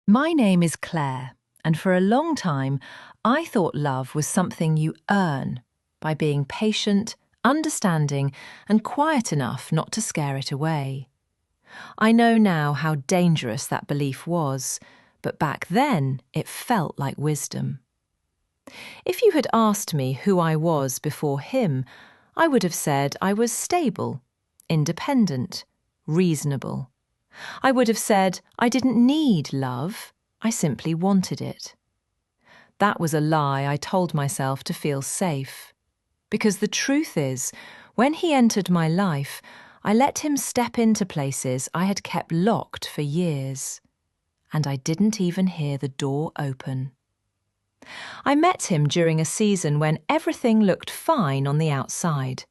My name is Claire, and for a long time, I thought love was something you earn by being patient, understanding, and quiet enough not to scare it away. I know now how dangerous that belief was, but back then it felt like wisdom. If you had asked me who I was before him, I would have said I was stable, independent, reasonable. I would have said I didn't need love, I simply wanted it. That was a lie I told myself to feel safe. Because the truth is, when he entered my life, I let him step into places I had kept locked for years. And I didn't even hear the door open. I met him during a season when everything looked fine on the outside.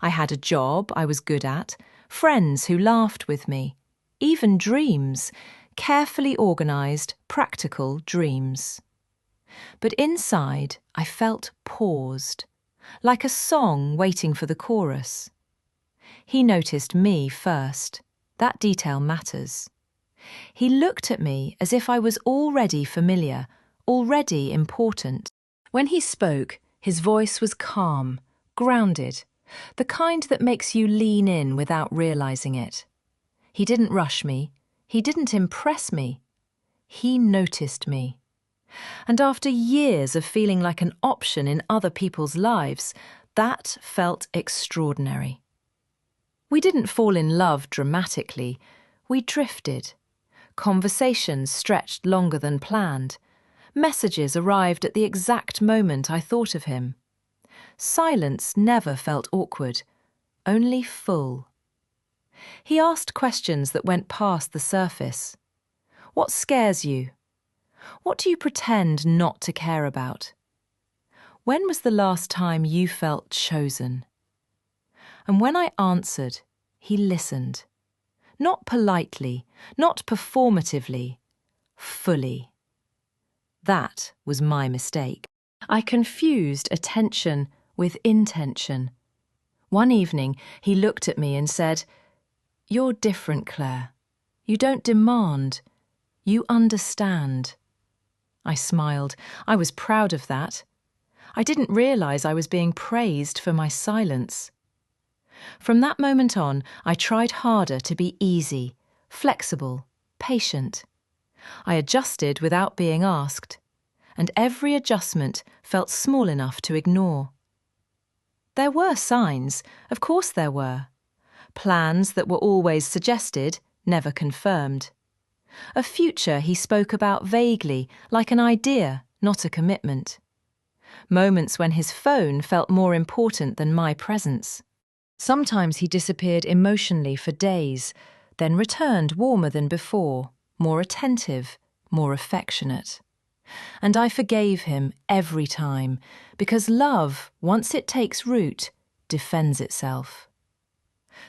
I had a job I was good at, friends who laughed with me, even dreams, carefully organised, practical dreams. But inside, I felt paused, like a song waiting for the chorus. He noticed me first. That detail matters. He looked at me as if I was already familiar, already important. When he spoke, his voice was calm, grounded, the kind that makes you lean in without realising it. He didn't rush me. He didn't impress me. He noticed me. And after years of feeling like an option in other people's lives, that felt extraordinary. We didn't fall in love dramatically. We drifted. Conversations stretched longer than planned. Messages arrived at the exact moment I thought of him. Silence never felt awkward, only full. He asked questions that went past the surface. What scares you? What do you pretend not to care about? When was the last time you felt chosen? And when I answered, he listened. Not politely, not performatively, fully. That was my mistake. I confused attention with intention. One evening, he looked at me and said, "You're different, Claire. You don't demand. You understand." I smiled. I was proud of that. I didn't realise I was being praised for my silence. From that moment on, I tried harder to be easy, flexible, patient. I adjusted without being asked, and every adjustment felt small enough to ignore. There were signs, of course there were. Plans that were always suggested, never confirmed. A future he spoke about vaguely, like an idea, not a commitment. Moments when his phone felt more important than my presence. Sometimes he disappeared emotionally for days, then returned warmer than before, more attentive, more affectionate. And I forgave him every time, because love, once it takes root, defends itself.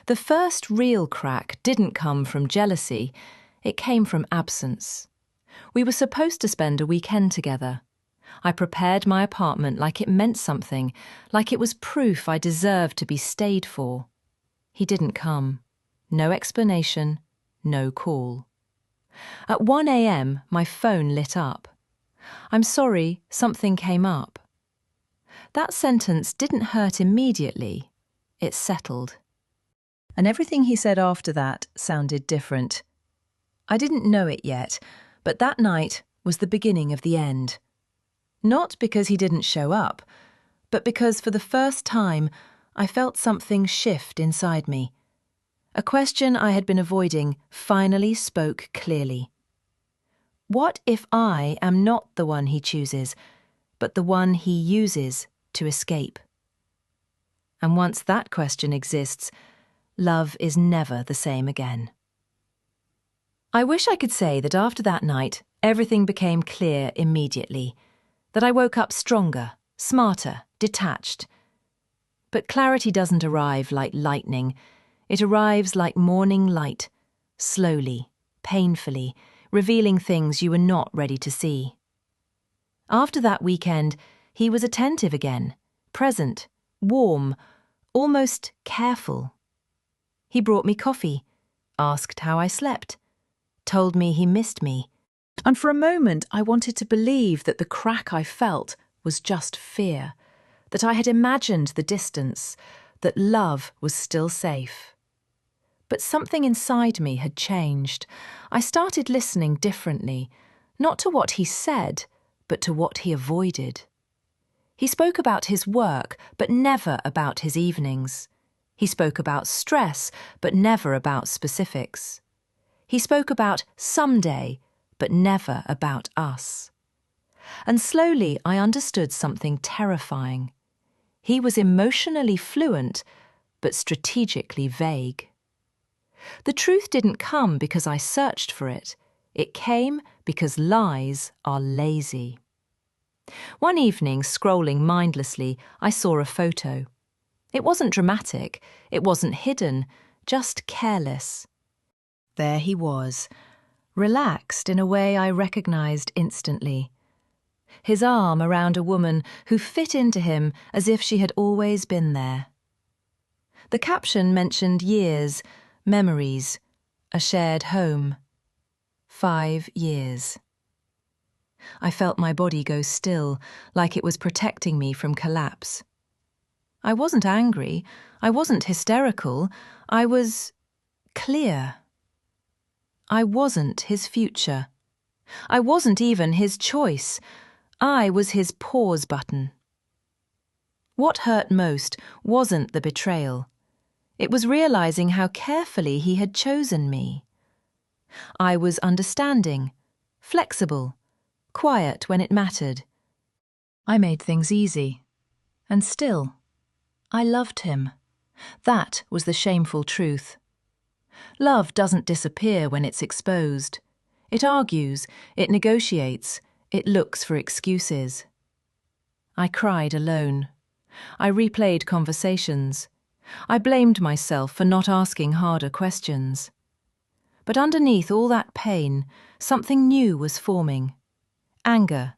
The first real crack didn't come from jealousy, it came from absence. We were supposed to spend a weekend together. I prepared my apartment like it meant something, like it was proof I deserved to be stayed for. He didn't come. No explanation, no call. At 1 a.m, my phone lit up. "I'm sorry, something came up." That sentence didn't hurt immediately. It settled. And everything he said after that sounded different. I didn't know it yet, but that night was the beginning of the end. Not because he didn't show up, but because for the first time I felt something shift inside me. A question I had been avoiding finally spoke clearly. What if I am not the one he chooses, but the one he uses to escape? And once that question exists, love is never the same again. I wish I could say that after that night, everything became clear immediately, that I woke up stronger, smarter, detached. But clarity doesn't arrive like lightning. It arrives like morning light, slowly, painfully, revealing things you were not ready to see. After that weekend, he was attentive again, present, warm, almost careful. He brought me coffee, asked how I slept, told me he missed me, And for a moment, I wanted to believe that the crack I felt was just fear, that I had imagined the distance, that love was still safe. But something inside me had changed. I started listening differently, not to what he said, but to what he avoided. He spoke about his work, but never about his evenings. He spoke about stress, but never about specifics. He spoke about someday, but never about us. And slowly I understood something terrifying. He was emotionally fluent, but strategically vague. The truth didn't come because I searched for it. It came because lies are lazy. One evening, scrolling mindlessly, I saw a photo. It wasn't dramatic, it wasn't hidden, just careless. There he was, relaxed in a way I recognized instantly. His arm around a woman who fit into him as if she had always been there. The caption mentioned years, memories, a shared home. 5 years. I felt my body go still, like it was protecting me from collapse. I wasn't angry, I wasn't hysterical, I was clear. I wasn't his future. I wasn't even his choice. I was his pause button. What hurt most wasn't the betrayal. It was realizing how carefully he had chosen me. I was understanding, flexible, quiet when it mattered. I made things easy. And still, I loved him. That was the shameful truth. Love doesn't disappear when it's exposed. It argues, it negotiates, it looks for excuses. I cried alone. I replayed conversations. I blamed myself for not asking harder questions. But underneath all that pain, something new was forming. Anger.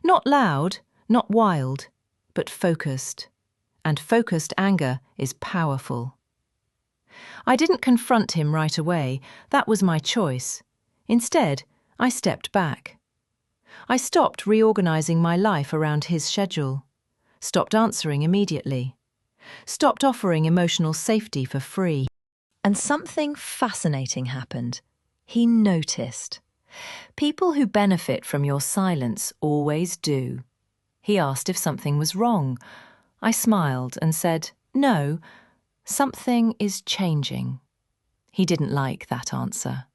Not loud, not wild, but focused. And focused anger is powerful. I didn't confront him right away. That was my choice. Instead, I stepped back. I stopped reorganizing my life around his schedule. Stopped answering immediately. Stopped offering emotional safety for free. And something fascinating happened. He noticed. People who benefit from your silence always do. He asked if something was wrong. I smiled and said, "No, something is changing." He didn't like that answer.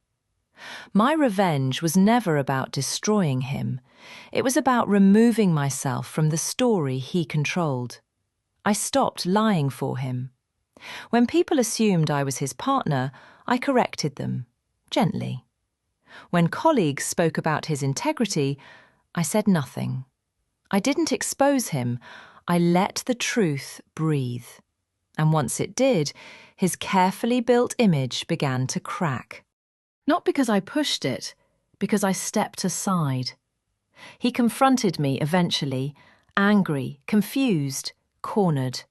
My revenge was never about destroying him. It was about removing myself from the story he controlled. I stopped lying for him. When people assumed I was his partner, I corrected them, gently. When colleagues spoke about his integrity, I said nothing. I didn't expose him. I let the truth breathe. And once it did, his carefully built image began to crack. Not because I pushed it, because I stepped aside. He confronted me eventually, angry, confused, cornered.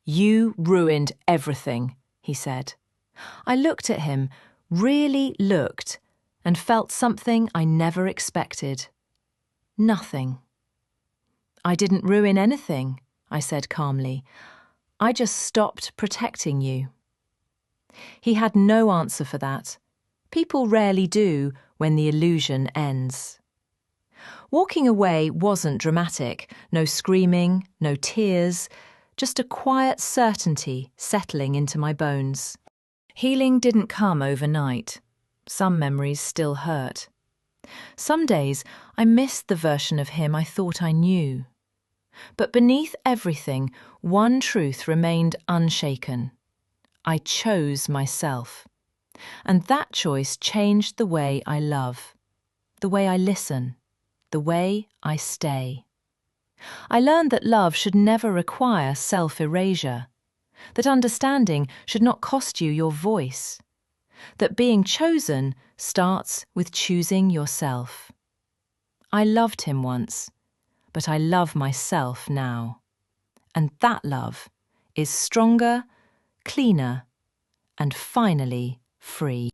"You ruined everything," he said. I looked at him, really looked, and felt something I never expected. Nothing. "I didn't ruin anything," I said calmly. "I just stopped protecting you." He had no answer for that. People rarely do when the illusion ends. Walking away wasn't dramatic. No screaming, no tears, just a quiet certainty settling into my bones. Healing didn't come overnight. Some memories still hurt. Some days I missed the version of him I thought I knew. But beneath everything, one truth remained unshaken. I chose myself. And that choice changed the way I love, the way I listen, the way I stay. I learned that love should never require self-erasure, that understanding should not cost you your voice, that being chosen starts with choosing yourself. I loved him once, but I love myself now. And that love is stronger, cleaner, and finally free.